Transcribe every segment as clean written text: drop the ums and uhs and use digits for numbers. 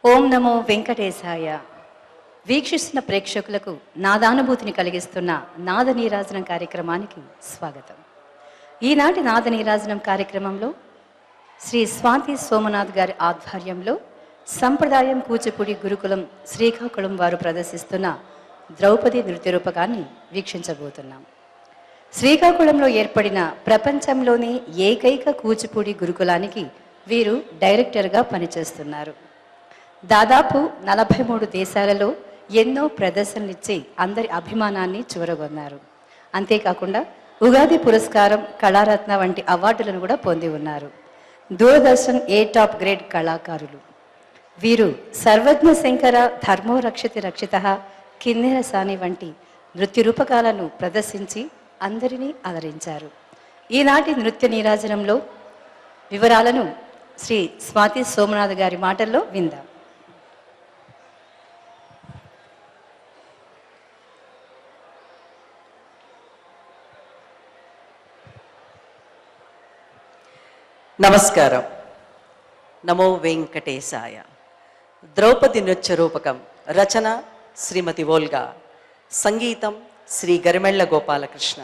ఓం నమో వెంకటేశాయ. వీక్షిస్తున్న ప్రేక్షకులకు నాదానుభూతిని కలిగిస్తున్న నాద నీరాజనం కార్యక్రమానికి స్వాగతం. ఈనాటి నాద నీరాజనం కార్యక్రమంలో శ్రీ స్వాతి సోమనాథ్ గారి ఆధ్వర్యంలో సంప్రదాయం కూచిపూడి గురుకులం శ్రీకాకుళం వారు ప్రదర్శిస్తున్న ద్రౌపది నృత్య రూపకాన్ని వీక్షించబోతున్నాం. శ్రీకాకుళంలో ఏర్పడిన ప్రపంచంలోని ఏకైక కూచిపూడి గురుకులానికి వీరు డైరెక్టర్గా పనిచేస్తున్నారు. దాదాపు 43 దేశాలలో ఎన్నో ప్రదర్శనలిచ్చి అందరి అభిమానాన్ని చూరగొన్నారు. అంతేకాకుండా ఉగాది పురస్కారం, కళారత్న వంటి అవార్డులను కూడా పొంది ఉన్నారు. దూరదర్శన్ ఏ టాప్ గ్రేడ్ కళాకారులు వీరు. సర్వజ్ఞ శంకర, ధర్మో రక్షతి రక్షిత, కిన్నెర సాని వంటి నృత్య రూపకాలను ప్రదర్శించి అందరినీ అలరించారు. ఈనాటి నృత్య నీరాజనంలో వివరాలను శ్రీ స్వాతి సోమనాథ్ గారి మాటల్లో విందాం. నమస్కారం. నమో వెంకటేశాయ. ద్రౌపది నృత్య రూపకం రచన శ్రీమతి వోల్గా, సంగీతం శ్రీ గరిమెళ్ల గోపాలకృష్ణ,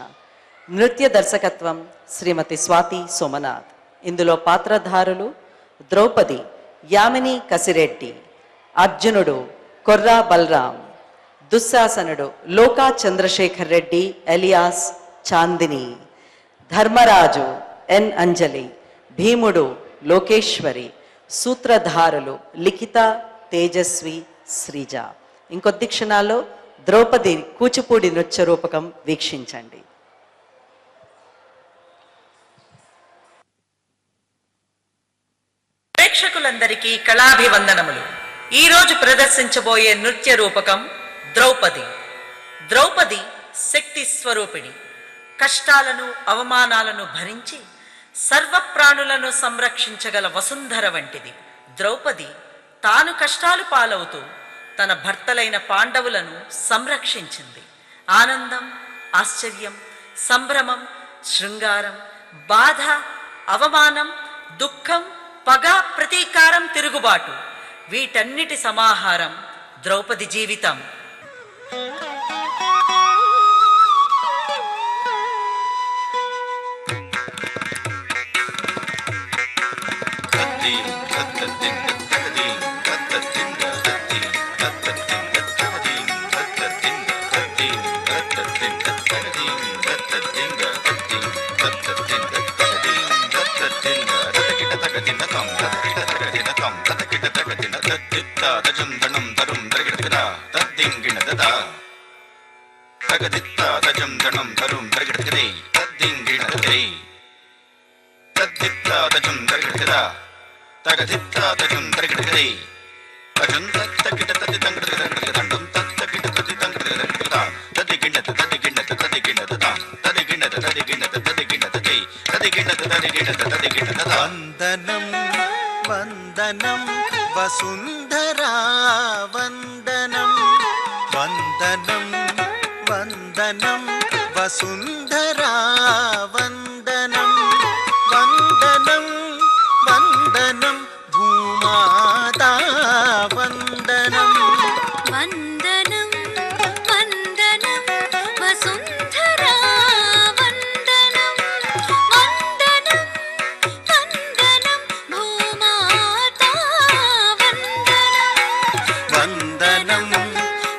నృత్య దర్శకత్వం శ్రీమతి స్వాతి సోమనాథ్. ఇందులో పాత్రధారులు ద్రౌపది యామిని కసిరెడ్డి, అర్జునుడు కొర్రా బలరాం, దుశ్శాసనుడు లోకా చంద్రశేఖర్ రెడ్డి ఎలియాస్ చాందిని, ధర్మరాజు ఎన్ అంజలి, భీముడు లోకేశ్వరి, సూత్రధారులు లిఖిత, తేజస్వి, శ్రీజ. ఇంకొద్ది క్షణాల్లో ద్రౌపది కూచిపూడి నృత్య రూపకం వీక్షించండి. ప్రేక్షకులందరికీ కళాభివందనములు. ఈరోజు ప్రదర్శించబోయే నృత్య రూపకం ద్రౌపది. ద్రౌపది శక్తి స్వరూపిణి. కష్టాలను, అవమానాలను భరించి సర్వప్రాణులను సంరక్షించగల వసుంధర వంటిది. ద్రౌపది తాను కష్టాలు పాలవుతూ తన భర్తలైన పాండవులను సంరక్షించింది. ఆనందం, ఆశ్చర్యం, సంభ్రమం, శృంగారం, బాధ, అవమానం, దుఃఖం, పగ, ప్రతీకారం, తిరుగుబాటు, వీటన్నిటి సమాహారం ద్రౌపది జీవితం. వందనం వందనం వసుంధరా వందనం, వందనం వందనం వసుంధరా వందనం, వందనం వందనం భూమాతా వందనం, వందనం వందనం వసుంధరా వందనం, వందనం వందనం భూమాతా వందనం, వందనం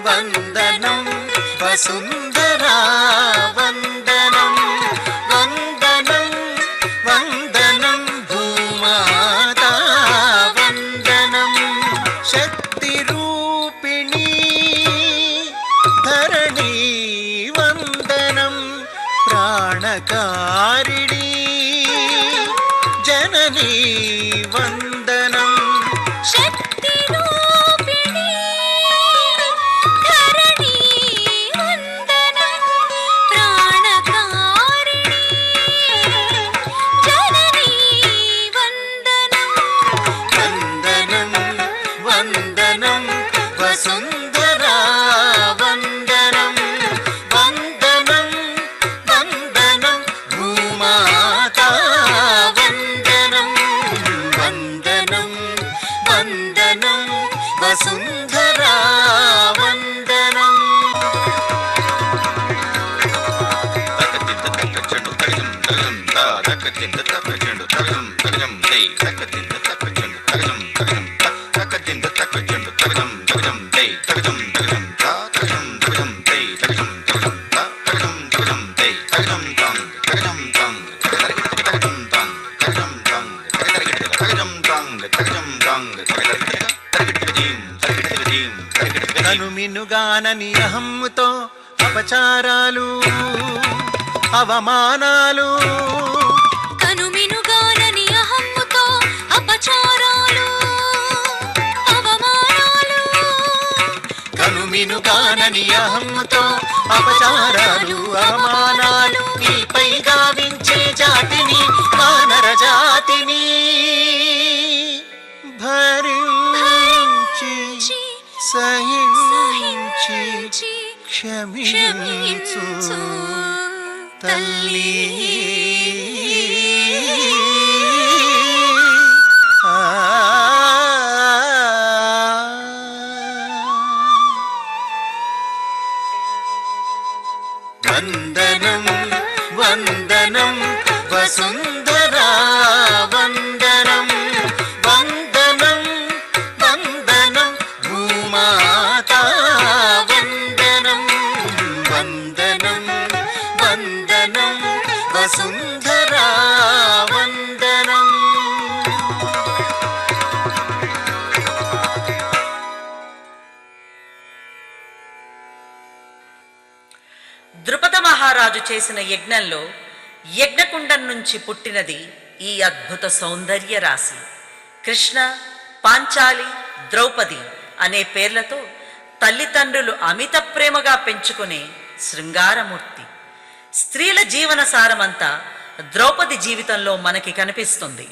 వందనం వసుంధరా వందనం, వందనం వందనం భూమాతా వందనం. శక్తి రూపిణి ధరణి వందనం, ప్రాణకారిణి జననీ వందనం, శక్తి రూపిణి ధరణి వందనం, ప్రాణకారిణి జననీ వందనం, వందనం వందనం వసుంధరా వందనం, వందనం వందనం భూమాతా వందనం, వందనం వందనం వసుంధరా వందనం కనుమినుగానని అహమ్ముతో అపచారాలు అవమానాలు కనుమినుగానని అహమ్ముతో అపచారాలు అవమానాలు కనుమినుగానని అహమ్ముతో అపచారాలు అవమానాలు నీపై గావించే జాతిని వానర జాతిని భరించి సహించి క్షమించు తల్లి వందనం వందనం వసుంధరా వందనం వందనం వందనం భూమాతా వందనం వందనం వందనం వసుంధరా వందనం ద్రుపద మహారాజు చేసిన యజ్ఞంలో యజ్ఞకుండం నుంచి పుట్టినది ఈ అద్భుత సౌందర్య రాశి. కృష్ణ, పాంచాలి, ద్రౌపది అనే పేర్లతో తల్లిదండ్రులు అమిత ప్రేమగా పెంచుకునే శృంగారమూర్తి. స్త్రీల జీవన సారమంతా ద్రౌపది జీవితంలో మనకి కనిపిస్తుంది.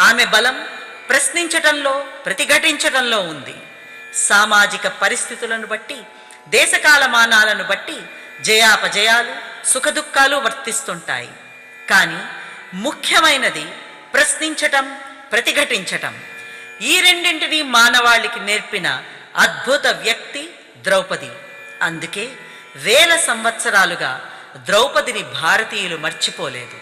ఆమె బలం ప్రశ్నించటంలో, ప్రతిఘటించటంలో ఉంది. సామాజిక పరిస్థితులను బట్టి, దేశకాలమానాలను బట్టి జయాపజయాలు, సుఖదుఖాలు వర్తిస్తుంటాయి. కానీ ముఖ్యమైనది ప్రశ్నించటం, ప్రతిఘటించటం. ఈ రెండింటినీ మానవాళికి నేర్పిన అద్భుత వ్యక్తి ద్రౌపది. అందుకే వేల సంవత్సరాలుగా ద్రౌపదిని భారతీయులు మర్చిపోలేదు.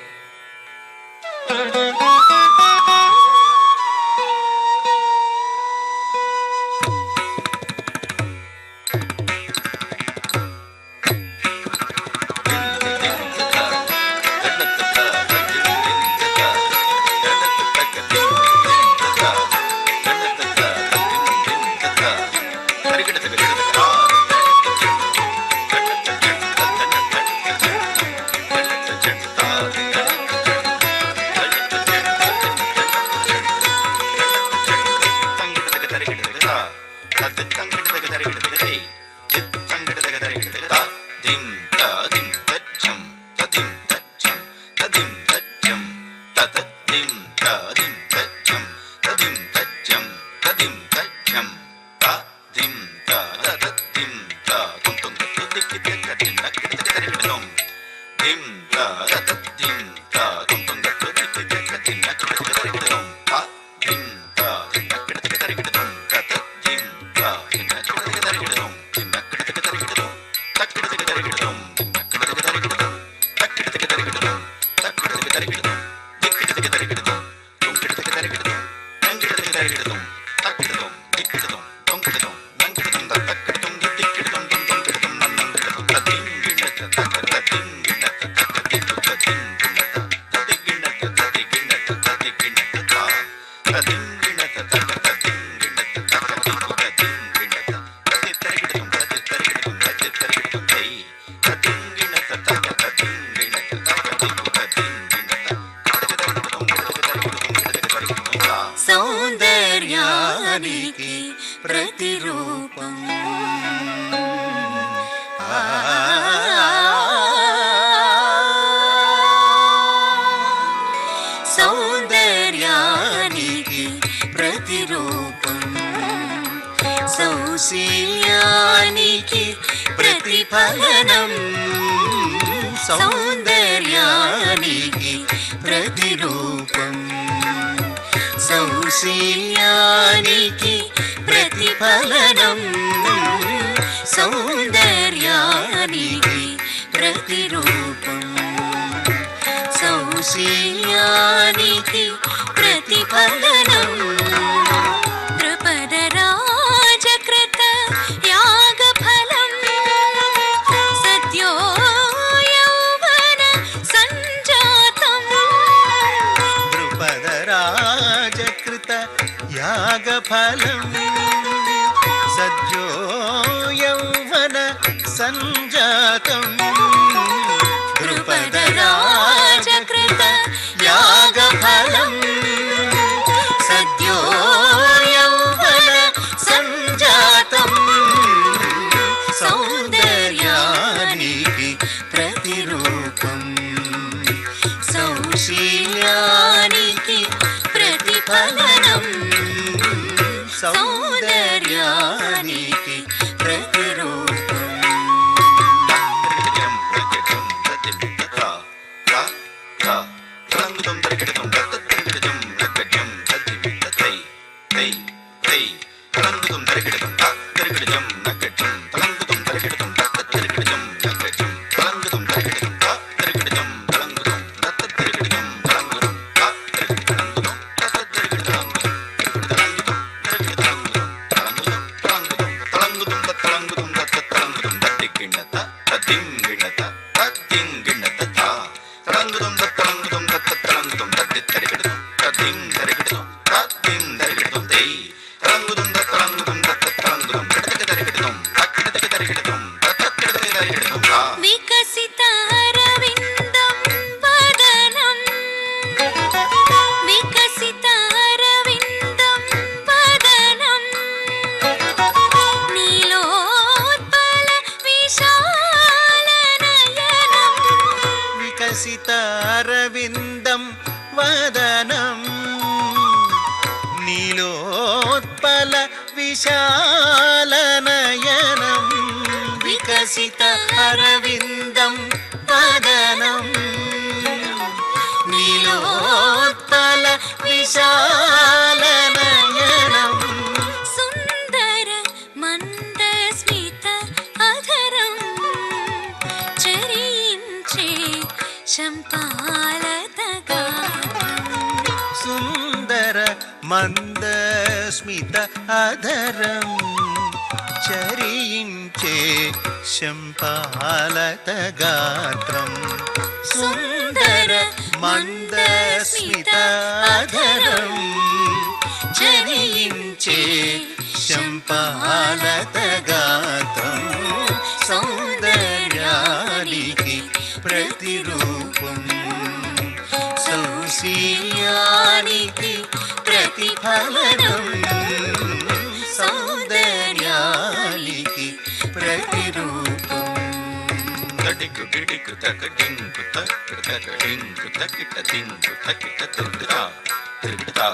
సౌందర్యానికి ప్రతిరూపం సౌందర్యానికి ప్రతిరూపం సౌశీల్యానికి ప్రతిఫలనం సౌందర్యానికి ప్రతిరూపం సౌశీల్యానికి ప్రతిఫలనం ప్రతిఫలనం సౌందర్యానికి ప్రతిరూపం సౌశీల్యానికి ప్రతిఫలనం ద్రుపద రాజకృత యాగఫలం సద్యో యౌవన సంజాతం ద్రుపద రాజకృత యాగఫలం సద్యో యౌవన సంజాతం ద్రుపద రాజకృత యాగఫలం సద్యో యౌవన సంజాతం సౌందర్యానికి ప్రతిరూపం సౌశీల్యానికి ప్రతిఫలనం సౌందర్యానికి ప్రతిరూపం వికసిత అరవిందం వదనం వికసిత అరవిందం వదనం నీలోత్పల విశాల నయనం వికసిత అరవిందం వదనం నీలోత్పల విశాల నయనం వికసిత అరవిందం వదనం నీలోత్పల విశాల నయనం సుందర మందస్మిత అధరం చరించే శంపాలతగా సుందర మందస్మిత అధరం చరించే శంపాలత గాత్రం సుందర మందస్మిత అధరం చరించే శంపాలత గాత్రం సౌందర్యానికి ప్రతిరూపం సౌశీల్యానికి ప్రతిఫలనం సౌందర్యానికి ప్రతిరూపం తడికు గిడికు తకటింకు తక్కటింకు తకిట తింకు తకిట తిరుగుతా తిరుగుతా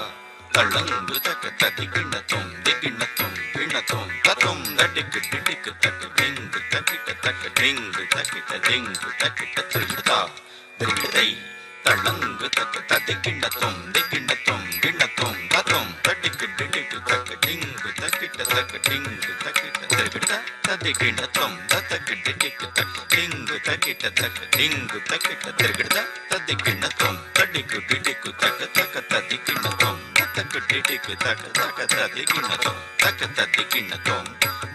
తళ్ళంగు తక తదిగిణతం దిగిణతం గిణతం తతం దడికు గిడికు తకటింకు తకిట తకటింకు తకిట దింకు తకిట తిరుగుతా తిరుగుతై తళ్ళంగు తక తదిగిణతం దిగిణతం గిణతం తతం దడికు గిడికు తకటింకు తకిట తకటింకు తకిట తిరుగుతా తదిగిణతం తతకిడికు తకటింకు తకిట తకటింకు తకిట తిరుగుతా తదిగిణతం దడికు గిడికు తక తక తదిగిణతం తకటిడికు తక తక తదిగిణతం తక తదిగిణతం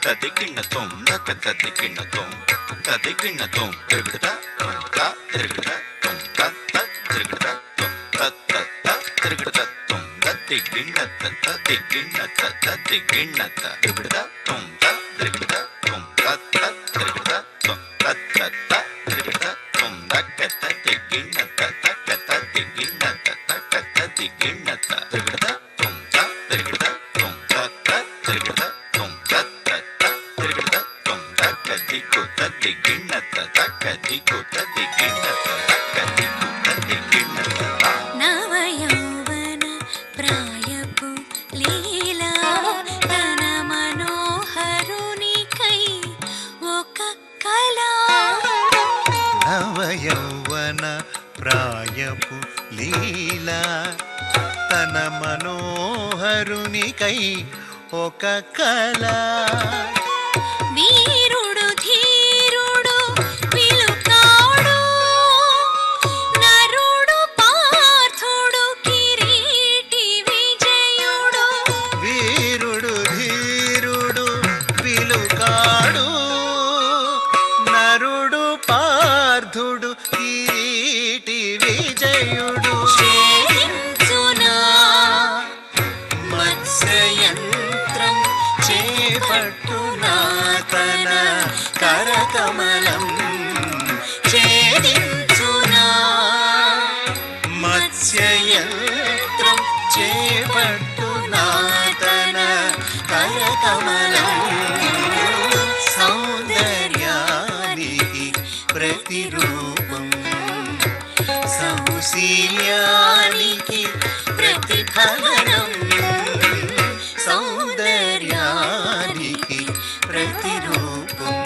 తదిగిణతం తక తదిగిణతం తదిగిణతం తిరుగుతా తిరుగుతా తిరుగుతా తిరుగుతా తిరుగుతా తిరుగుతా తిరుగుతా తిరుగుతా నవయౌవన ప్రాయపు లీలా తన మనోహరునికై ఒక కళ నవయౌవన ప్రాయపు లీలా తన మనోహరునికై ఒక కళ. వీరుడు ధీరుడు విలుకాడు నరుడు పార్థుడు కిరీటి విజయుడు. వీరుడు ధీరుడు విలుకాడు నరుడు పార్థుడు కిరీటి విజయుడు. ఛేదించునా మత్స్యయంత్రం చేపట్టునా తన కరకమలం. ఛేదించునా మత్స్యయంత్రం చేపట్టునా తన కరకమలం. సౌందర్యానికి ప్రతిరూపం సౌశీల్యానికి ప్రతిఫలనం. సౌందర్యానికి ప్రతిరూపం.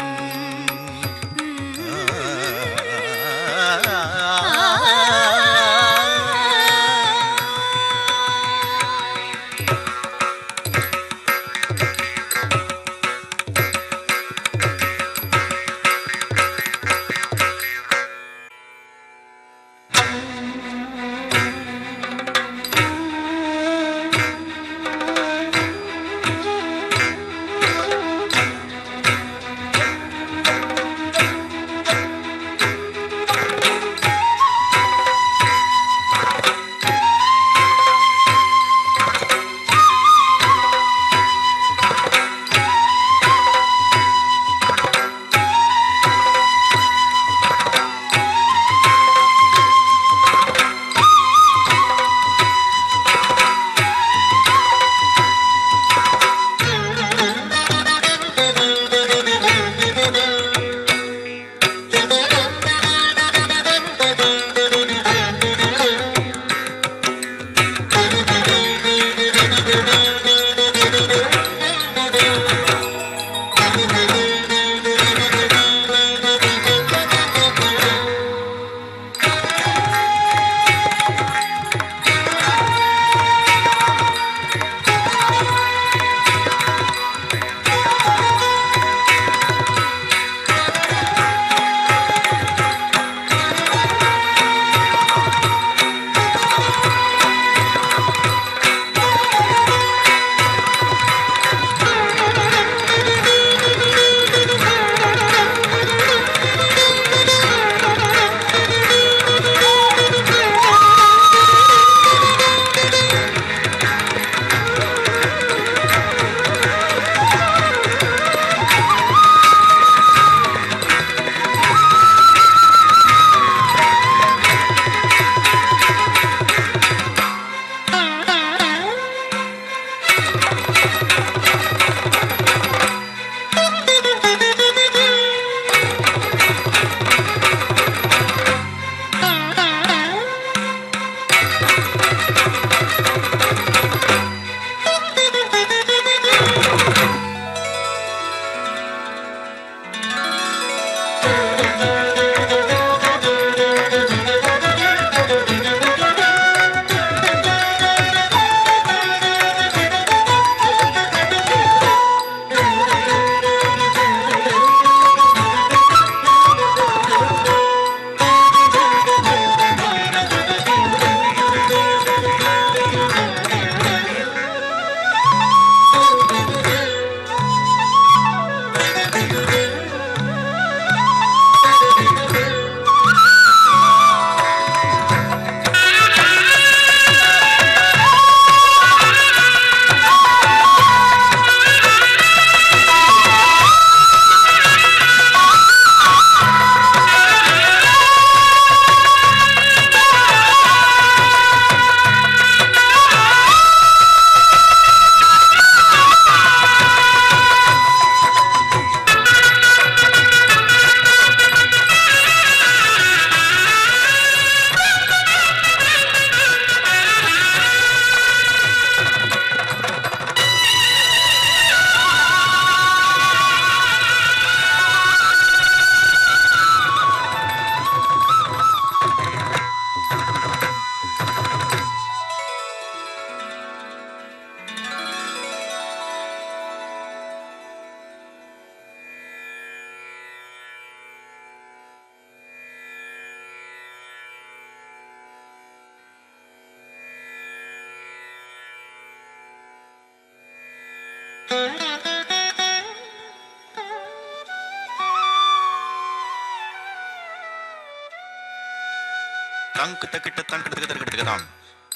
తంకు తకిట తంకట తగదగదగదాం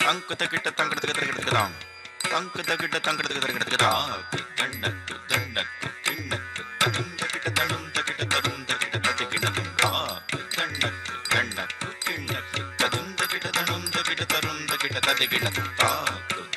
తంకు తకిట తంకట తగదగదగదాం తంకు తకిట తంకట తగదగదగదాం దండకు దండకు కిన్నకు తదుం తకిట తడుం తకిట తదుం తకిట తదిగినదుం దండకు దండకు కిన్నకు తదుం తకిట తడుం తకిట తరుం తకిట తదిగినదుం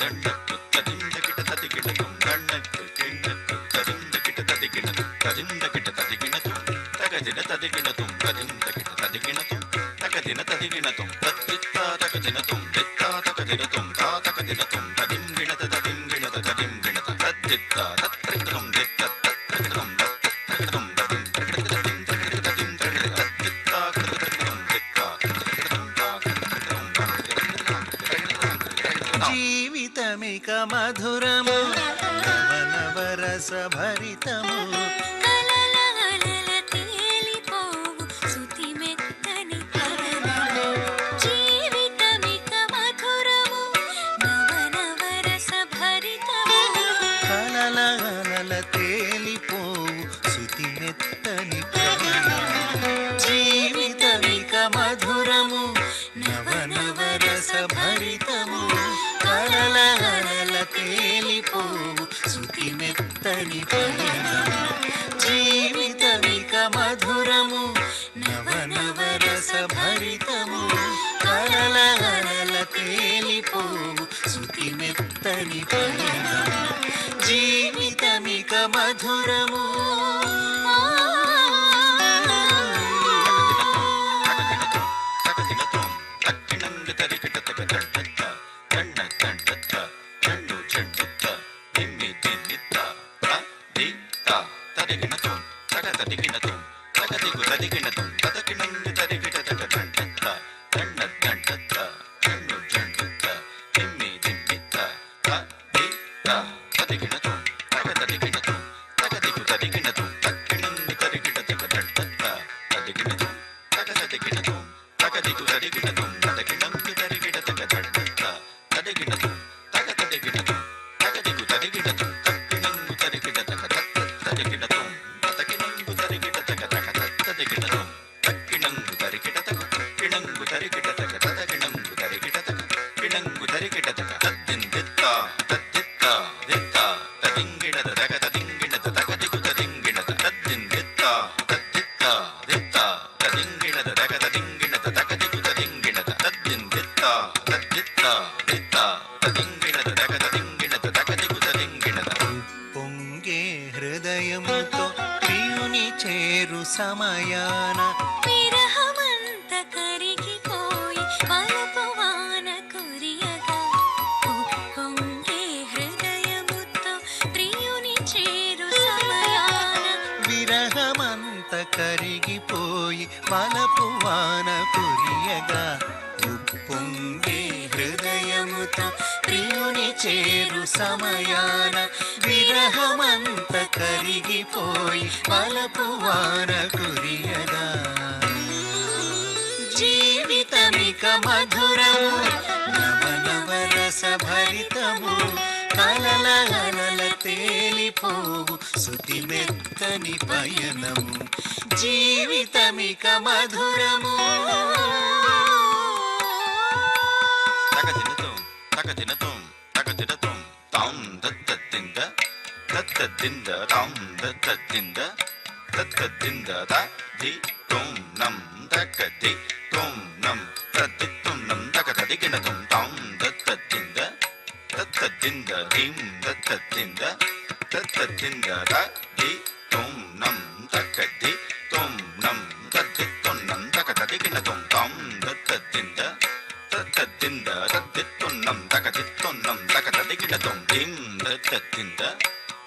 దండకు తదుం తకిట తదిగినదుం దండకు కిన్నకు తదుం తకిట తదిగినదుం తదుం తకిట తదిగినదుం తగదిన తదిగినదుం తదుం తకిట తదిగినదుం తగదిన తదిగినదుం తత్తిత్తా తగదినదుం దిత్తా తగదినదుం తా తగదినదుం తదిం గిణత తదిం గిణత తదిం గిణత తద్దిత్తా తత్త్రికదం దిత్త తత్త్రికదం తత్త్రికదం తదిం తత్త్రికదం తత్త్రికదం తత్తిత్తా తగదినదుం దిత్తా తగదినదుం తా తగదినదుం తగదినదుం జీవితమిక మధురము నవనవరస భరితము కలలలల తేలిపోవు శృతి మెత్తని పదము జీవితమిక మధురము నవనవరస భరితము కలలల తేలిపోవు శృతి మెత్తని పదము జీవితమిక మధురము నవనవరస భరితము కలలల తేలిపోవు శృతి మెత్తని పయనము జీవితమిక మధురము నవనవరస భరితము కలలల తేలిపోవు శృతి మెత్తని పయనము జీవితమిక మధురము తగదినదుం తక్కినంగు తరికిట తగదడ్డత్త దండ దండత్త దండు చెండుత్త దిమ్మి దిమ్మిత్త దిత్త తదిగినదుం తగదదిగినదుం తగదిగు తదిగినదుం తదకినంగు తరికిట తగదడ్డత్త దండ దండత్త దండు చెండుత్త దిమ్మి దిమ్మిత్త దిత్త తదిగినదుం తగదదిగినదుం తగదిగు తదిగినదుం తక్కినంగు తరికిట తగదడ్డత్త తదిగినదుం తగదదిగినదుం తగదిగు తదిగినదుం తదకినంగు తరికిట తగదడ్డత్త తదిగినదుం తగదదిగినదుం తగదిగు తదిగినదుం తక్కినంగు తరికిట తగదత్త తదిగినదుం తదకినంగు తరికిట తగదత్త తదిగినదుం తక్కినంగు తరికిట తక్కినంగు తరికిట తగదతకినంగు తరికిట తక్కినంగు తరికిట తద్దిందిత్త తద్దిత్త దిత్త తదింగిణద తగదదింగిణద తగదిగు తదింగిణద తద్దిందిత్త తద్దిత్త దిత్త తదింగిణద తగదదింగిణద తగదిగు తదింగిణద తద్దిందిత్త తద్దిత్త దిత్త తదింగిణద తగదదింగిణద తగదిగు తదింగిణద పొంగే హృదయముతో ప్రియుని చేరు సమయాన విరహమంత కరిగిపోయి వలపు వాన కురియగా ఉప్పొంగే హృదయముతో ప్రియుని చేరు సమయాన విరహమంత కరిగిపోయి వలపు వాన కురియగా ఉప్పొంగే హృదయముతో ప్రియుని చేరు సమయాన విరహమంత కరిగిపోయి వలపు వాన కురియగా జీవితమిక మధురము నవనవరస భరితము కలలల తేలిపోవు శృతి మెత్తని పయనము జీవితమిక మధురము తగదినదుం తగదినదుం తగదినదుం తాం దత్తద్దింద దత్తద్దింద తాం దత్తద్దింద దత్తద్దింద ది తుం నం తగది తుం నం తద్దిత్తుం నం తగదదిగినదుం తాం దత్తద్దింద దత్తద్దింద దిం దత్తద్దింద దత్తద్దింద ది తుం నం తగది తుం నం తద్దిత్తుం నం తగదదిగినదుం తాం దత్తద్దింద తద్దింద తద్దిత్తున్నం తగదిత్తున్నం తగదదిగినదుం దిం దత్తద్దింద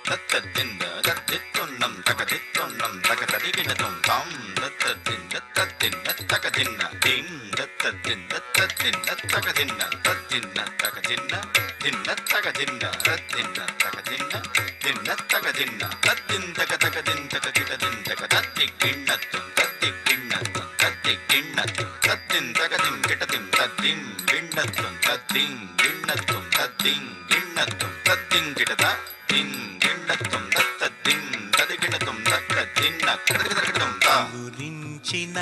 దత్తద్దింద తద్దిత్తున్నం తగదిత్తున్నం తగదదిగినదుం తాం దత్తద్దింద తద్దిన్న తగదిన్న దిం దత్తద్దింద తద్దిన్న తగదిన్న తద్దిన్న తగదిన్న దిన్న తగదిన్న తద్దిన్న తగదిన్న దిన్న తగదిన్న తద్దిందక తగదిందక గిటదిందక తద్దిగిన్నత్తుం తద్దిగిన్నత్తుం తద్దిగిన్నత్తుం తద్దిందకదిం గిటదిం తద్దిం గిన్నత్తుం తద్దిం గిన్నత్తుం తద్దిం గిన్నత్తుం తద్దిం గిటద దిం గిన్నత్తుం దత్తద్దిం తదిగినత్తుం దత్తద్దిన్న కదగదగదం తా గురించిన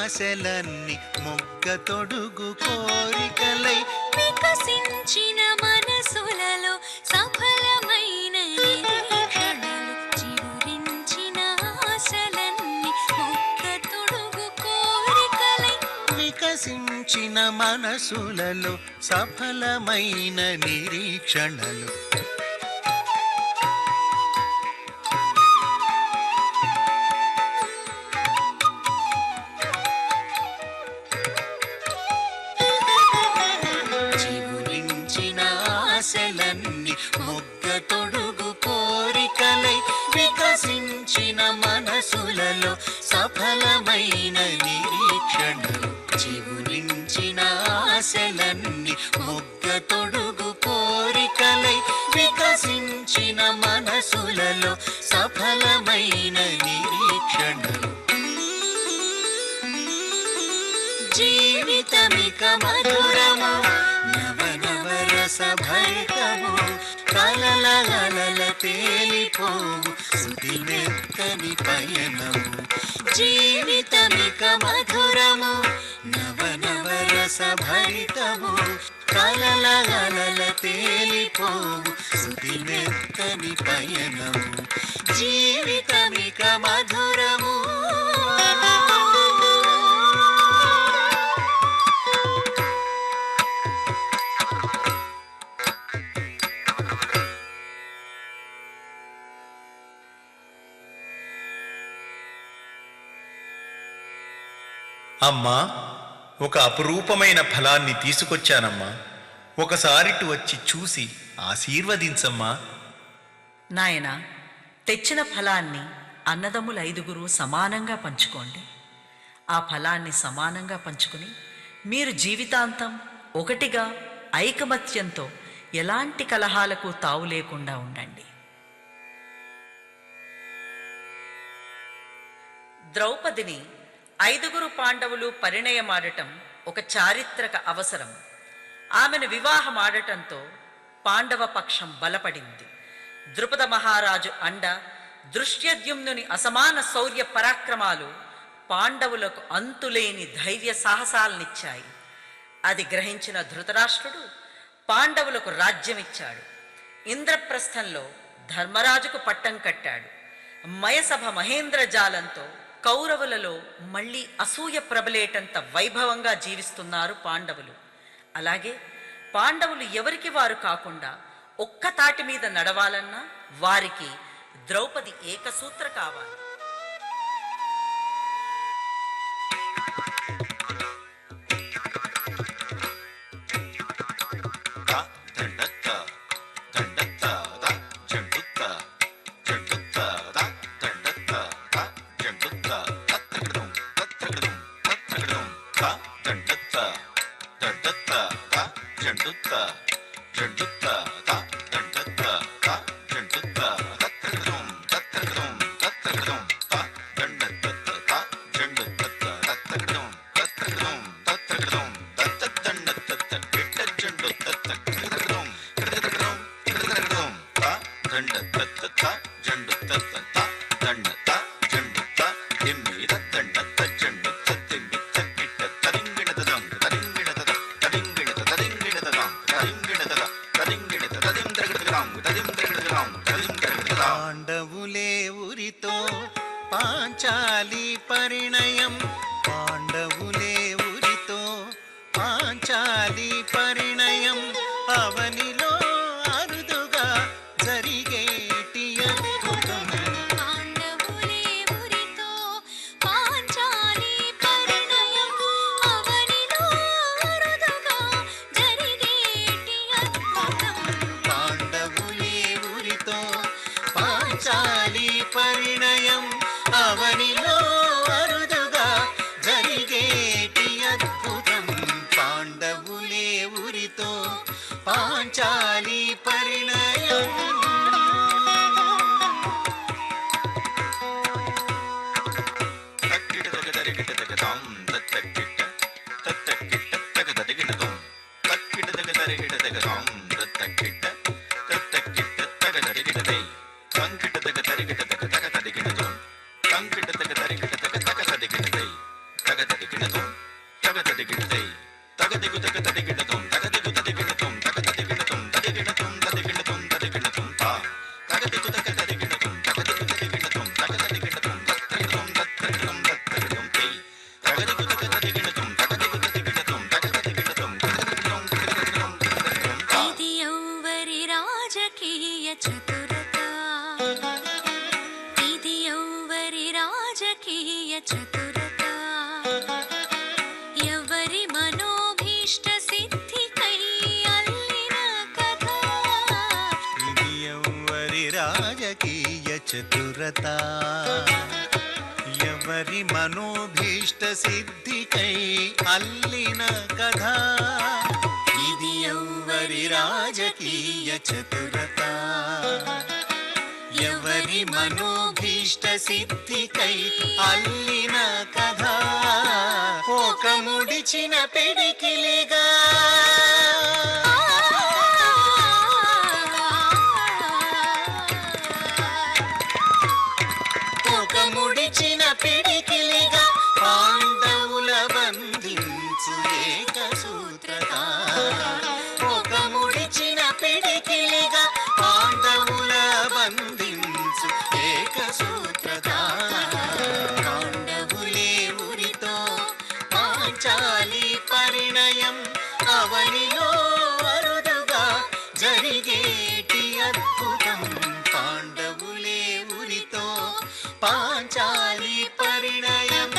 ఆశలన్నీ మొగ్గ తొడుగు కోరికలై వికసించిన మనసులలో సఫలమైన నిరీక్షణలు చిగురించిన ఆశలన్నీ మొక్క తొడుగు కోరికలై వికసించిన మనసులలో సఫలమైన నిరీక్షణలు చిగురించిన ఆశలన్నీ మొగ్గ తొడుగు కోరికలై వికసించిన మనసులలో సఫలమైన నిరీక్షణలు చిగురించిన ఆశలన్నీ మొగ్గ తొడుగు కోరికలై వికసించిన మనసులలో సఫలమైన నిరీక్షణలు జీవితమిక మధురము నవనవరసభరితము కలల తేలిపోవు సుదిమెత్తని పయనము జీవితమిక మధురము నవనవరసభరితము కలల తేలిపోవు సుదిమెత్తని పయనము జీవితమిక మధురము అమ్మా, ఒక అపురూపమైన ఫలాన్ని తీసుకొచ్చానమ్మా. ఒకసారిటు వచ్చి చూసి ఆశీర్వదించమ్మా. నాయనా, తెచ్చిన ఫలాన్ని అన్నదమ్ములు 5 సమానంగా పంచుకోండి. ఆ ఫలాన్ని సమానంగా పంచుకుని మీరు జీవితాంతం ఒకటిగా ఐకమత్యంతో ఎలాంటి కలహాలకు తావు లేకుండా ఉండండి. ద్రౌపదిని 5 పాండవులు పరిణయమాడటం ఒక చారిత్రక అవసరం. ఆమెను వివాహమాడటంతో పాండవ పక్షం బలపడింది. ద్రుపద మహారాజు అండ, దృష్ట్యద్యుమ్నుని అసమాన శౌర్య పరాక్రమాలు పాండవులకు అంతులేని ధైర్య సాహసాలనిచ్చాయి. అది గ్రహించిన ధృతరాష్ట్రుడు పాండవులకు రాజ్యమిచ్చాడు. ఇంద్రప్రస్థంలో ధర్మరాజుకు పట్టం కట్టాడు. మయసభ మహేంద్ర జాలంతో కౌరవులలో మళ్ళీ అసూయ ప్రబలేటంత వైభవంగా జీవిస్తున్నారు పాండవులు. అలాగే పాండవులు ఎవరికి వారు కాకుండా ఒక్క తాటి మీద నడవాలన్నా వారికి ద్రౌపది ఏకసూత్ర కావాలి. పాండవులే ఉరితో పాంచాలి పరిణయం పాండవులే ఉరితో పాంచాలి పరిణయం అవనిలో అరుదుగా జరిగేటి అద్భుతం పాండవులే ఉరితో పాంచాలి పరిణయం అవనిలో అరుదుగా జరిగేటి అద్భుతం పాండవులే ఉరితో పాంచాలి పరిణయం అవనిలో అరుదుగా జరిగేటి అద్భుతం పాండవులే ఉరితో పాంచాలి పరిణయం తగ రాజకీయ చతురత ఎవరి మనోభీష్ట సిద్ధికై అల్లిన కథ ఇది ఎవ్వరి రాజకీయ చతురత ఎవరి మనోభీష్ట సిద్ధికై అల్లిన కథ ఇది ఎవ్వరి రాజకీయ చతురత ఎవరి మనోభీష్ట సిద్ధికై అల్లిన కథ ఒక ముడిచిన పిడికిలిగా ఒక ముడిచిన పిడికిలిగా పాండవుల బంధించు ఏక సూత్రత ఒక ముడిచిన పిడికిలిగా పాండవుల బంధించు ఏక సూత్రత పాండవులే ఉరితో పాంచాలి పరిణయం అవనిలో అరుదుగా జరిగేటి అద్భుతం పాండవులే ఉరితో పాంచాలి పరిణయం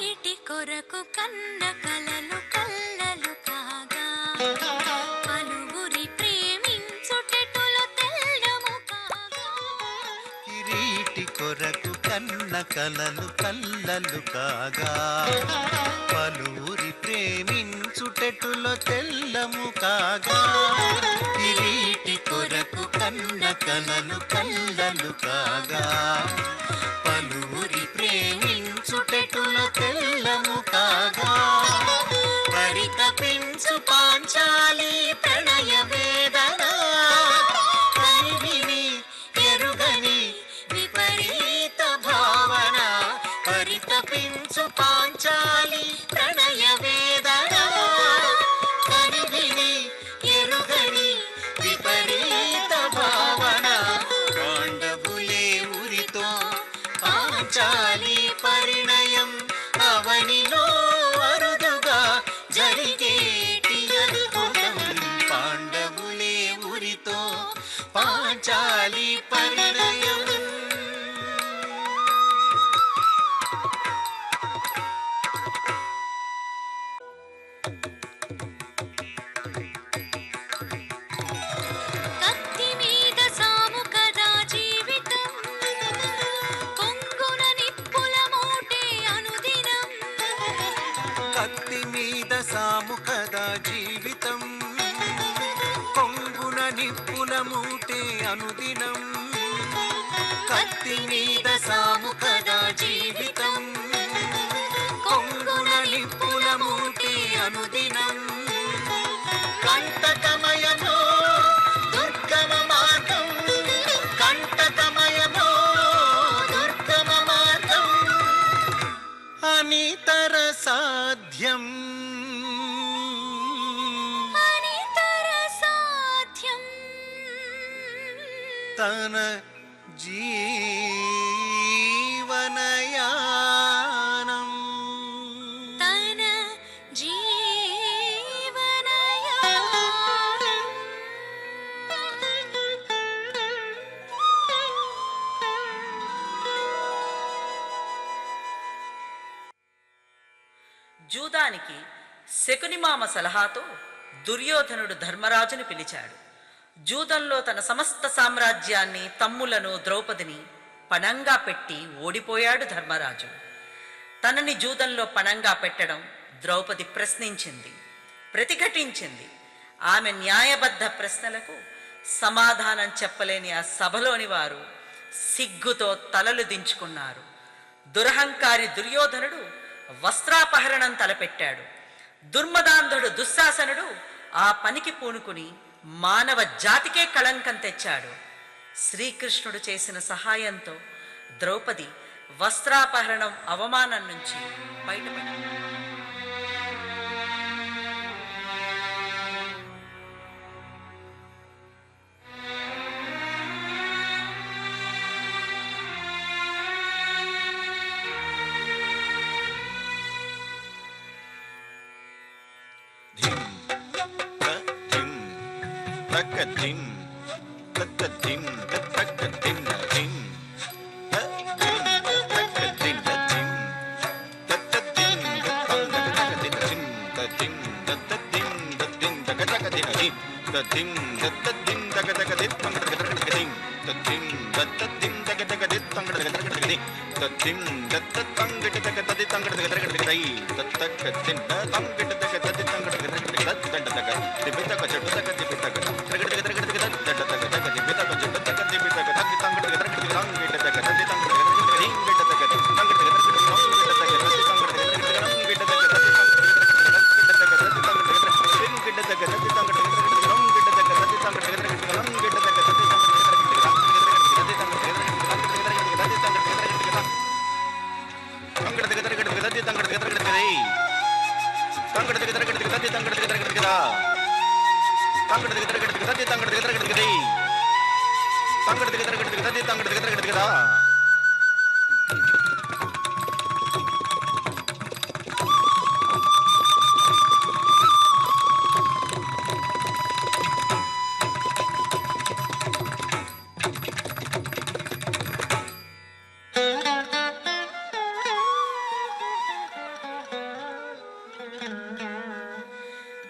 ఈటి కొరకు కన్న కలలు కల్లలు కాగా పలువురి ప్రేమించుటెటులో తెల్లము కాగా కిరీటి కొరకు కన్న కలలు కల్లలు కాగా పలువురి ప్రేమించుటెటులో తెల్లము కాగా కిరీటి కొరకు కన్న కలలు కల్లలు కాగా పలువురి ప్రేమించుటెటులో తెల్లము కాగా పరితపించు పాంచాలి ప్రణయ వేదన కనివిని ఎరుగని విపరీత భావన పరితపించు పాంచాలి ప్రణయ వేదన కనివిని ఎరుగని విపరీత భావన పాండవులే ఉరితో పాంచాలి పరిణయం అవనిలో అరుదుగా జరిగేటి అద్భుతం పాండవులే ఉరితో పాంచాలి పరిణయం కత్తి మీద సాము కదా జీవితం పొంగున నిప్పుల మూటే అనుదినం కత్తి మీద సాము కదా జీవితం కొంగున నిప్పుల మూటే అనుదినం కత్తి మీద సాము కదా జీవితం కొంగున నిప్పుల మూటే అనుదినం కంటకమయమో దుర్గమ మార్గం కంటకమయమో దుర్గమ మార్గం అనితర సాధ్యం అనితర సాధ్యం తన జీవనయానం తన జూదానికి శకునిమామ సలహాతో దుర్యోధనుడు ధర్మరాజును పిలిచాడు. జూదంలో తన సమస్త సామ్రాజ్యాన్ని, తమ్ములను, ద్రౌపదిని పణంగా పెట్టి ఓడిపోయాడు ధర్మరాజు. తనని జూదంలో పణంగా పెట్టడం ద్రౌపది ప్రశ్నించింది, ప్రతిఘటించింది. ఆమె న్యాయబద్ధ ప్రశ్నలకు సమాధానం చెప్పలేని ఆ సభలోని వారు సిగ్గుతో తలలు దించుకున్నారు. దురహంకారి దుర్యోధనుడు వస్త్రాపహరణం తలపెట్టాడు. దుర్మదాంధుడు దుశ్శాసనుడు ఆ పనికి పూనుకుని మానవ జాతికే కళంకం తెచ్చాడు. శ్రీకృష్ణుడు చేసిన సహాయంతో ద్రౌపది వస్త్రాపహరణం అవమానం నుంచి బయటపడింది. తక్కదిం తత్తదిం తక్కదిం దిం తదిం తక్కదిం దిం తత్తదిం తక్కదిం దిం తదిం తత్తదిం తక్కదిం దిం తదిం తత్తదిం తక్కదిం పంగడగడగడగదిం తదిం తత్తదిం తక్కదిం పంగడగడగడగదిం తదిం తత్తతంగడగడగది తంగడగడగడగదై తత్తక్కదిం తంగడగడగది తంగడగడగడగద దండదగ దిబితక జడదగ దిబితక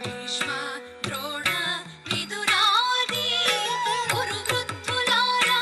భీష్మ ద్రోణ విదురాది గురు వృద్ధులారా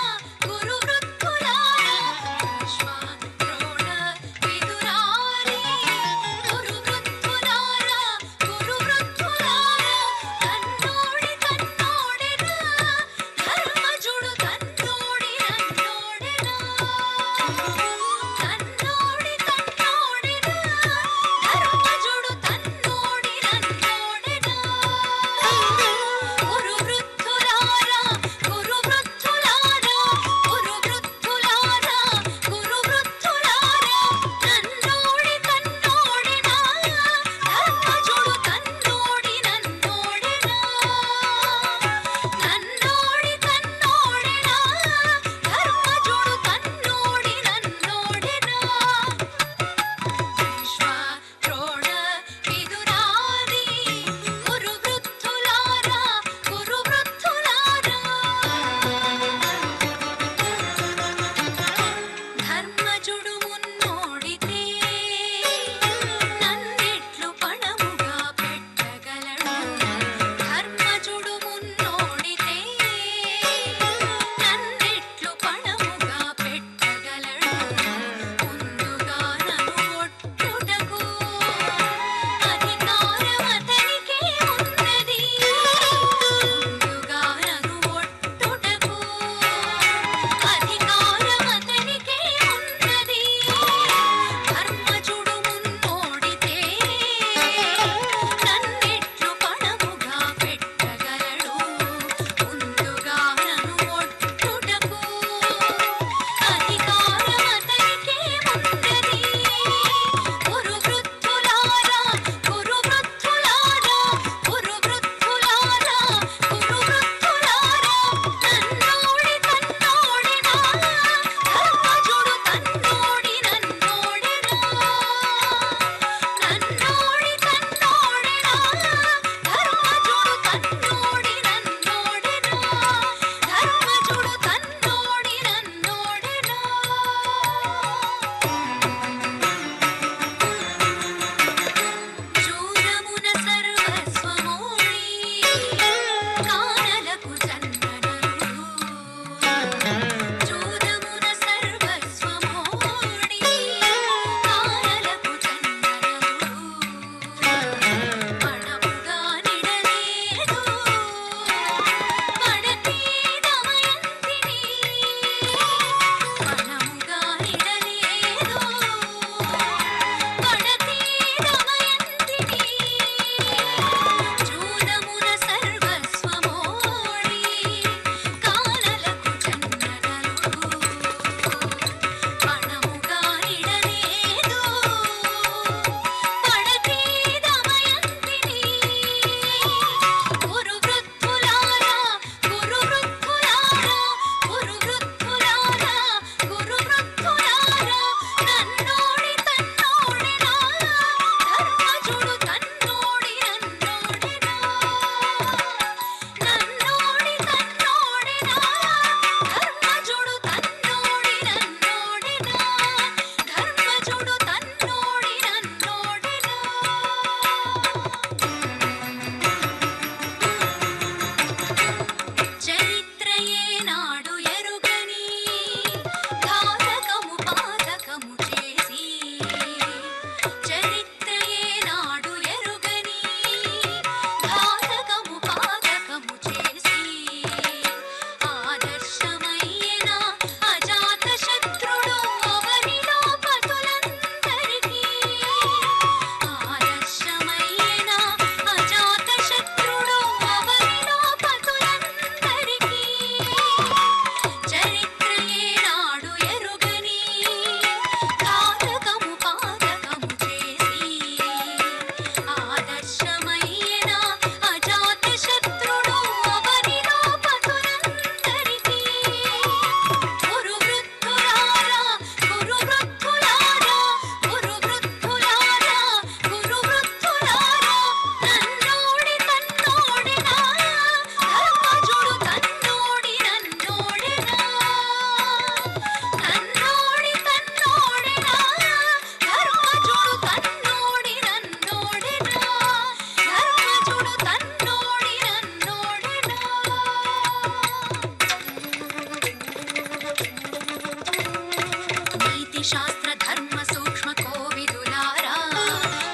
శాస్త్ర ధర్మ సూక్ష్మ కోవిదులారా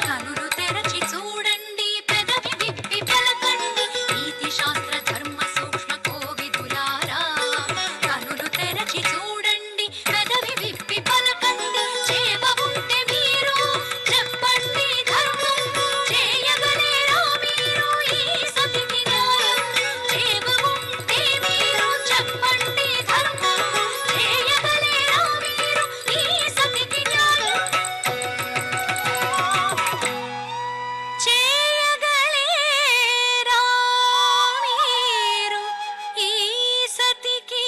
కనులు తెరచి చూడండి పెదవి విప్పి పలకండి నీతి శాస్త్ర ధర్మ సూక్ష్మ కోవిదులారా కనులు తెరచి చూడండి పెదవి విప్పి పలకండి చేవ ఉంటే మీరు చెప్పండి ధర్మం చేయగలేరా మీరు ఈ సతికి న్యాయం చేవ ఉంటే మీరు చెప్పండి ధర్మం చేయగలేరా మీరు ఈ సతికి న్యాయం చేయగలేరా మీరు ఈ సతికి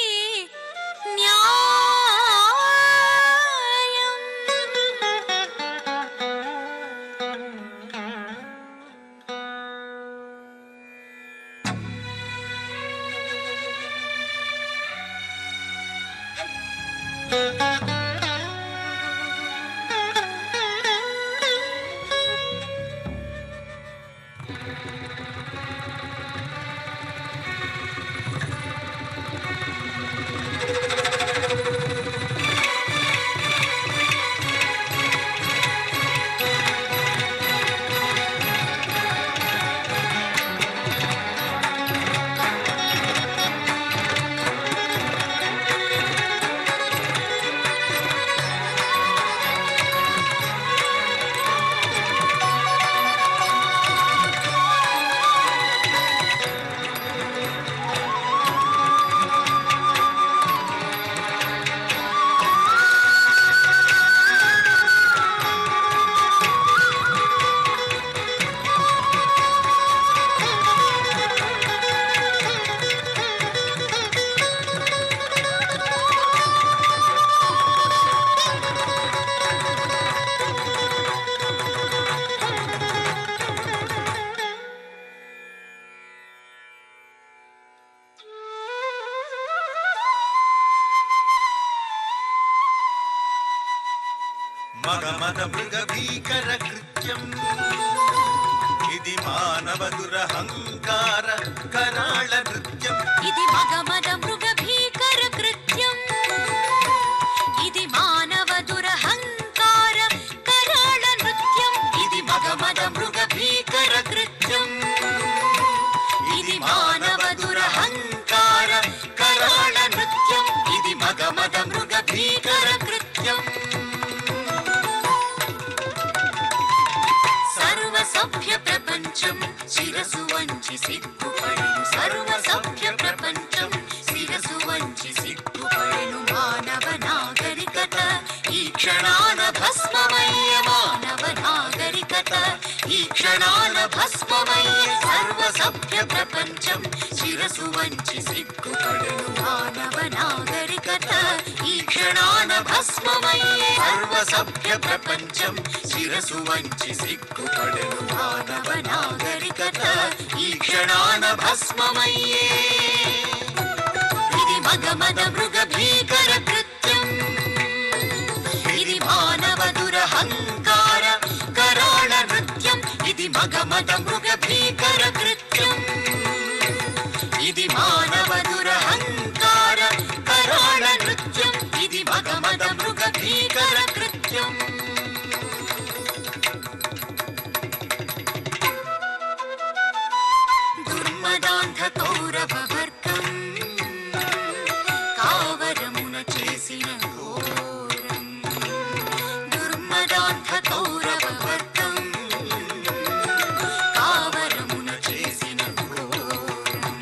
మగమద మృగ భీకర కృత్యం ఇది మానవ దురహంకార కరాళ నృత్యం ఇది మగమద మృగ భీకర కృత్యం ఇది మానవ దురహంకార కరాళ నృత్యం ఇది మగమద మృగ భీకర కృత్యం ఇది మానవ దురహంకార కరాళ నృత్యం ఇది మగమద మృగ భీకర కృత్యం సర్వ సభ్య ప్రపంచం శిరసు వంచి సిగ్గుపడెను సర్వ సభ్య ప్రపంచం శిరసు వంచి సిగ్గుపడెను మానవ నాగరికత ఈ క్షణాన భస్మమయ్య మానవ నాగరికత ఈ క్షణాన భస్మమయ్య సర్వ సభ్య ప్రపంచం శిరసు వంచి సిగ్గుపడెను మానవ నాగరికత ఈ క్షణాన భస్మమయ్య సర్వ సభ్య ప్రపంచం శిరసు వంచి సిగ్గుపడెను మానవ నాగరికత ఈ క్షణాన భస్మమయ్యే ఇది మగమద మృగ భీకర కృత్యం ఇది మానవ దురహంకార కరాళ నృత్యం ఇది మగమద మృగ భీకర కృత్యం ఇది మానవ దురహంకార కరాళ నృత్యం ఇది మగమద మృగ భీకర కృత్యం దుర్మదాంధ కౌరవవర్గం కావరమున చేసిన ఘోరం దుర్మదాంధ కౌరవవర్గం కావరమున చేసిన ఘోరం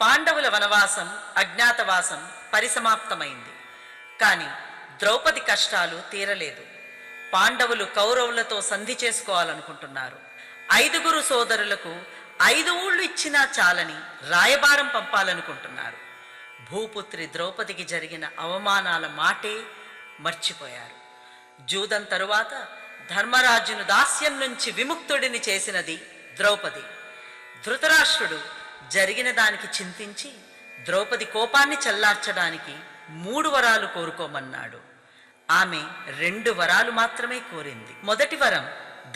పాండవుల వనవాసం, అజ్ఞాతవాసం పరిసమాప్తమైంది. కానీ ద్రౌపది కష్టాలు తీరలేదు. పాండవులు కౌరవులతో సంధి చేసుకోవాలనుకుంటున్నారు. 5 సోదరులకు 5 ఊళ్ళు ఇచ్చినా చాలని రాయబారం పంపాలనుకుంటున్నారు. భూపుత్రి ద్రౌపదికి జరిగిన అవమానాల మాటే మర్చిపోయారు. జూదం తరువాత ధర్మరాజును దాస్యం నుంచి విముక్తుడిని చేసినది ద్రౌపది. ధృతరాష్ట్రుడు జరిగిన దానికి చింతించి ద్రౌపది కోపాన్ని చల్లార్చడానికి 3 వరాలు కోరుకోమన్నాడు. ఆమె 2 వరాలు మాత్రమే కోరింది. మొదటి వరం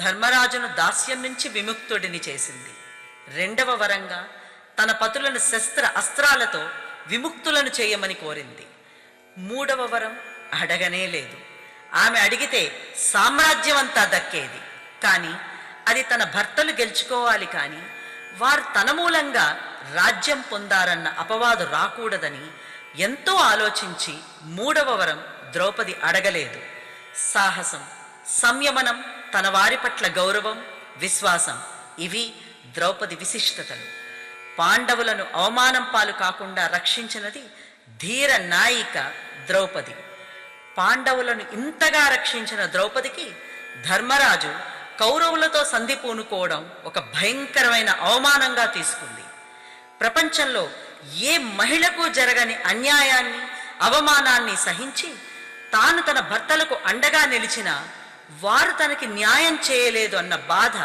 ధర్మరాజును దాస్యం నుంచి విముక్తుడిని చేసింది. 2వ వరంగా తన పతులను శస్త్ర అస్త్రాలతో విముక్తులను చేయమని కోరింది. 3వ వరం అడగనే లేదు. ఆమె అడిగితే సామ్రాజ్యమంతా దక్కేది. కానీ అది తన భర్తలు గెలుచుకోవాలి, కానీ వారు తన మూలంగా రాజ్యం పొందారన్న అపవాదు రాకూడదని ఎంతో ఆలోచించి 3వ వరం ద్రౌపది అడగలేదు. సాహసం, సంయమనం, తన వారి పట్ల గౌరవం, విశ్వాసం, ఇవి ద్రౌపది విశిష్టతలు. పాండవులను అవమానం పాలు కాకుండా రక్షించినది ధీర నాయిక ద్రౌపది. పాండవులను ఇంతగా రక్షించిన ద్రౌపదికి ధర్మరాజు కౌరవులతో సంధి పూనుకోవడం ఒక భయంకరమైన అవమానంగా తీసుకుంది. ప్రపంచంలో ఏ మహిళకు జరగని అన్యాయాన్ని, అవమానాన్ని సహించి తాను తన భర్తలకు అండగా నిలిచినా వారు తనకి న్యాయం చేయలేదు అన్న బాధ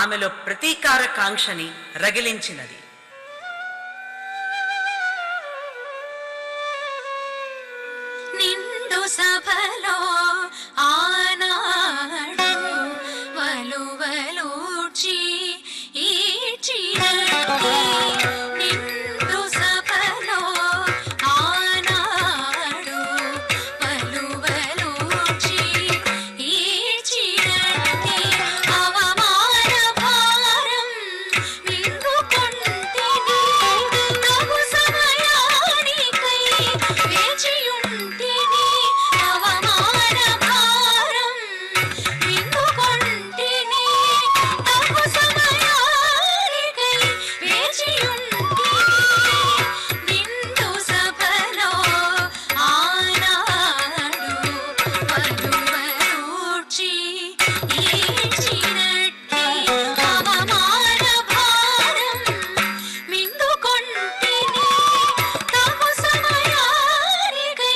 ఆమెలో ప్రతీకార కాంక్షని రగిలించినది. నిండు సభలో ఆనాడు వలువలూచి ఈడ్చినట్టి నిండు సభలో ఆనాడు వలువలూచి ఈడ్చినట్టి అవమాన భారం నిండుకొంటిని తగు సమయానికై వేచియుంటిని అవమాన భారం నిండుకొంటిని తగు సమయానికై వేచియుంటిని నిండు సభలో ఆనాడు వలువలూచి ఈడ్చినట్టి అవమాన భారం మిందుకొంటిని తగు సమయానికై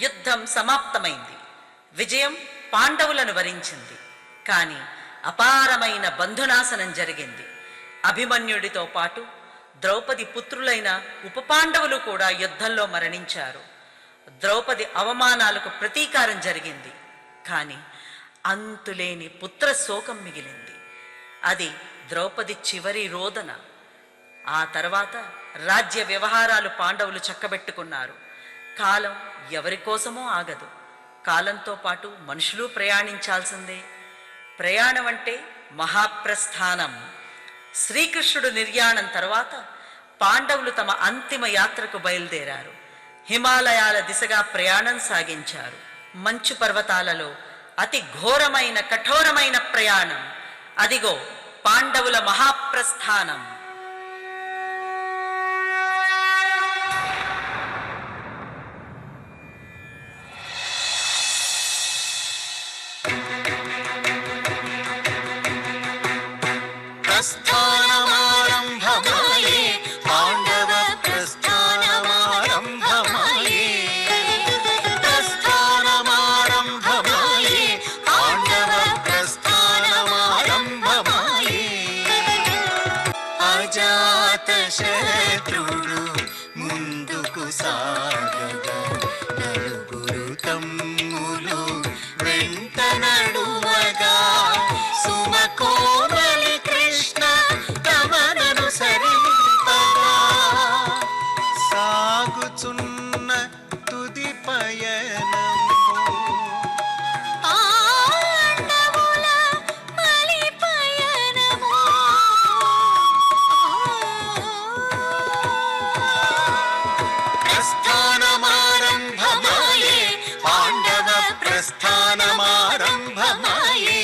యుద్ధం సమాప్తమైంది. విజయం పాండవులను వరించింది. కానీ అపారమైన బంధునాశనం జరిగింది. అభిమన్యుడితో పాటు ద్రౌపది పుత్రులైన ఉపపాండవులు కూడా యుద్ధంలో మరణించారు. ద్రౌపది అవమానాలకు ప్రతీకారం జరిగింది. కానీ అంతులేని పుత్ర శోకం మిగిలింది. అది ద్రౌపది చివరి రోదన. ఆ తర్వాత రాజ్య వ్యవహారాలు పాండవులు చక్కబెట్టుకున్నారు. కాలం ఎవరి కోసమో ఆగదు. కాలంతో పాటు మనుషులు ప్రయాణించాల్సిందే. ప్రయాణం అంటే మహాప్రస్థానం. శ్రీకృష్ణుడు నిర్యాణం తర్వాత పాండవులు తమ అంతిమ యాత్రకు బయలుదేరారు. హిమాలయాల దిశగా ప్రయాణం సాగించారు. మంచు పర్వతాలలో అతి ఘోరమైన కఠోరమైన ప్రయాణం. అదిగో పాండవుల మహాప్రస్థానం. ప్రస్థానమారంభమాయే పాండవ ప్రస్థానమారంభమాయే ప్రస్థానమారంభమాయే పాండవ ప్రస్థానమారంభమాయే అజాత శత్రుడు ముందుకు సాగగా నలుగురు తమ్ములు వెంట నడువగా సుమకోమలి కృష్ణ తమనను సరింపగా సాగుచున్న తుది పయనము పాండవుల మలి పయనము ప్రస్థానమారంభమాయే పాండవ ప్రస్థానమారంభమాయే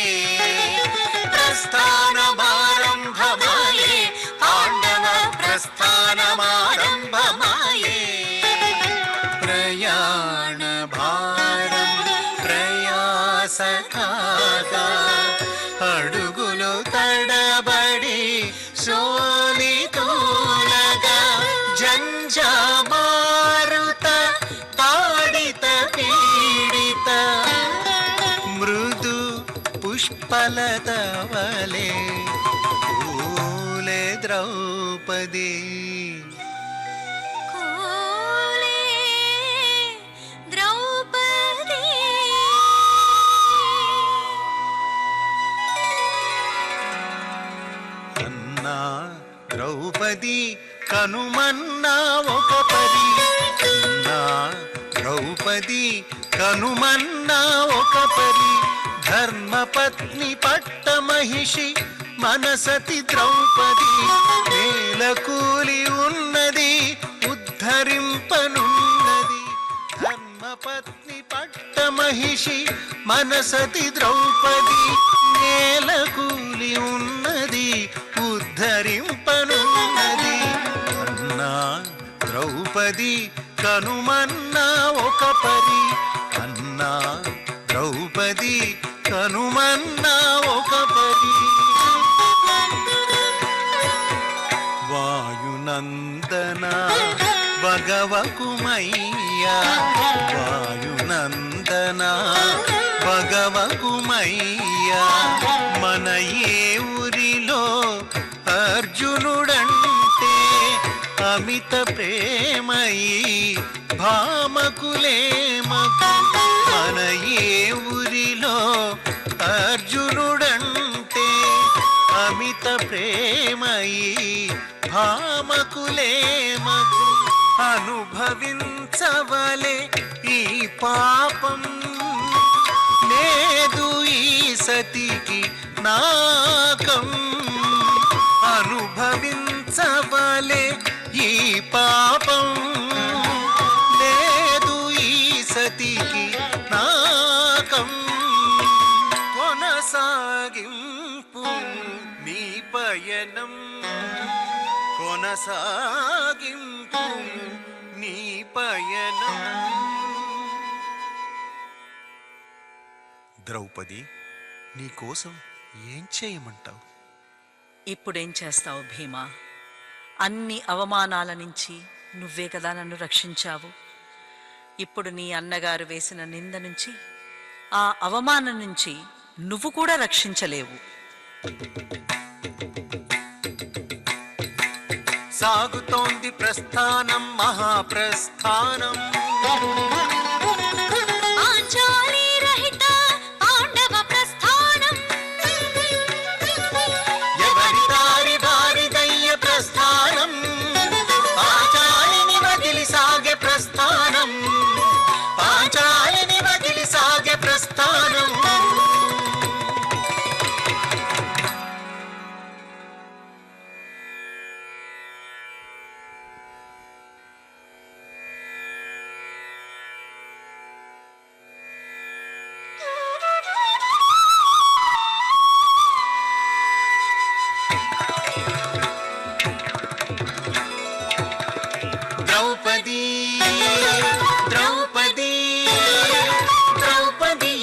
ప్రస్థానమారంభమాయే పాండవ ప్రస్థానమారంభమాయే ప్రయాణ భారం ప్రయాస కాగా అడుగులు తడబడి శోణితూలగా జంజామారుత పాడిత పీడిత మృదు పుష్పలతవలే పూలే ద్రౌపది కోలే ద్రౌపది అన్నా ద్రౌపది కనుమన్నా ఒక పరి అన్నా ద్రౌపది కనుమన్నా ఒక పరి ధర్మపత్ని పట్టమహిషి మనసతి ద్రౌపది నేలకూలి ఉన్నది ఉద్ధరింపనున్నది ధర్మపత్ని పట్టమహిషి మనసతి ద్రౌపది నేలకూలి ఉన్నది ఉద్ధరింపనున్నది అన్నా ద్రౌపది కనుమన్నా ఒక పరి అన్నా ద్రౌపది కనుమన్నా ఒక పరి వాయునందన భగవకుమయ్యా వాయునందన భగవకుమయ్యా మన ఏ ఊరిలో అర్జునుడంటే అమిత ప్రేమయి భామకులేమకు మన ఏ ఊరిలో అర్జునుడంటే అమిత ప్రేమయి భామకులేమకు అనుభవించవలే ఈ పాపం లేదు ఈ సతికి నాకం అనుభవించవలే ఈ పాపం లేదు ఈ సతికి నాకం కొనసాగింపు నీ పయనం కొనసాగింపు నీ పయనం ద్రౌపది నీకోసం ఏం చేయమంటావు ఇప్పుడేం చేస్తావు భీమా? అన్ని అవమానాల నుంచి నువ్వే కదా నన్ను రక్షించావు. ఇప్పుడు నీ అన్నగారు వేసిన నింద నుంచి, ఆ అవమానం నుంచి నువ్వు కూడా రక్షించలేవు. సాగుతోంది ప్రస్థానం, మహాప్రస్థానం. పాంచాలి రహిత పాండవ ప్రస్థానం. ఎవరి దారి వారిదయ్య ప్రస్థానం. పాంచాలిని వదిలి సాగే ప్రస్థానం. పాంచాలిని వదిలి సాగే ప్రస్థానం. ద్రౌపది ద్రౌపది ద్రౌపది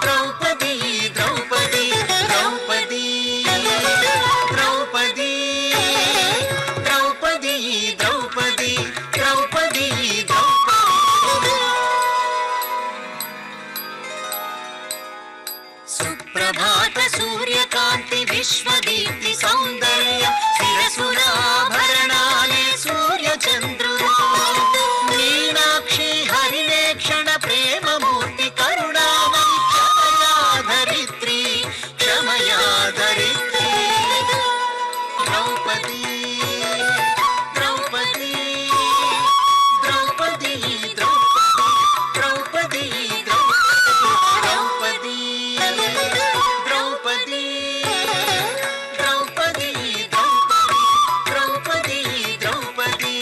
ద్రౌపది ద్రౌపది ద్రౌపది ద్రౌపది ద్రౌపది ద్రౌపది ద్రౌపది ద్రౌపది. సుప్రభాత సూర్యకాంతి విశ్వదీప్తి సౌందర్య శిరసురాభరణాలే సూర్య చంద్రుడు. మీనాక్షి హరినేక్షణ ప్రేమమూర్తి కరుణామయి క్షమయాధరిత్రి క్షమయాధరిత్రి. ద్రౌపది ద్రౌపది ద్రౌపది ద్రౌపది ద్రౌపది ద్రౌపది ద్రౌపది ద్రౌపది ద్రౌపది ద్రౌపది.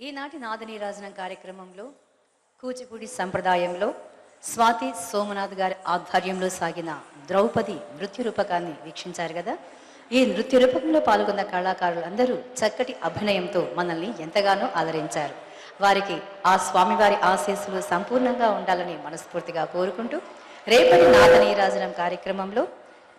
ఈనాటి నాదనీరాజనం కార్యక్రమంలో కూచిపూడి సంప్రదాయంలో స్వాతి సోమనాథ్ గారి ఆధ్వర్యంలో సాగిన ద్రౌపది నృత్య రూపకాన్ని వీక్షించారు కదా. ఈ నృత్య రూపకంలో పాల్గొన్న కళాకారులందరూ చక్కటి అభినయంతో మనల్ని ఎంతగానో ఆదరించారు. వారికి ఆ స్వామివారి ఆశీస్సులు సంపూర్ణంగా ఉండాలని మనస్ఫూర్తిగా కోరుకుంటూ రేపటి నాదనీరాజనం కార్యక్రమంలో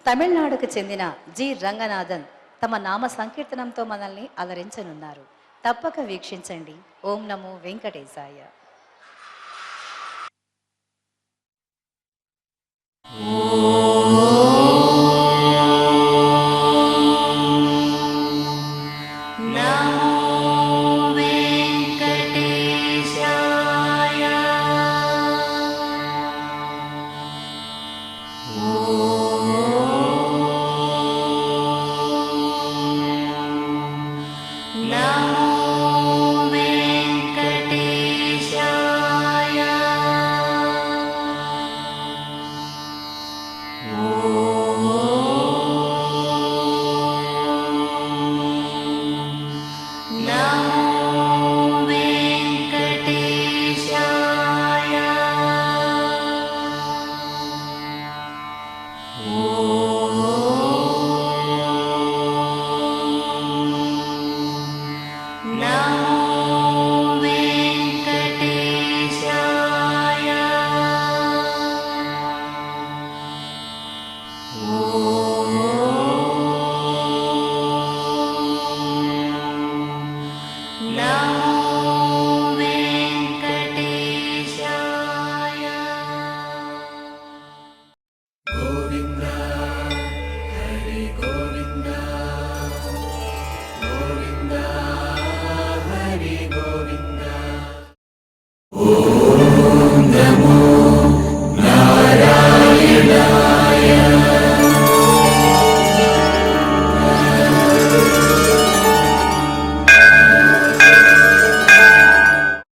తమిళనాడుకు చెందిన జి రంగనాథన్ తమ నామ సంకీర్తనంతో మనల్ని అలరించనున్నారు. తప్పక వీక్షించండి. ఓం నమో వెంకటేశాయ.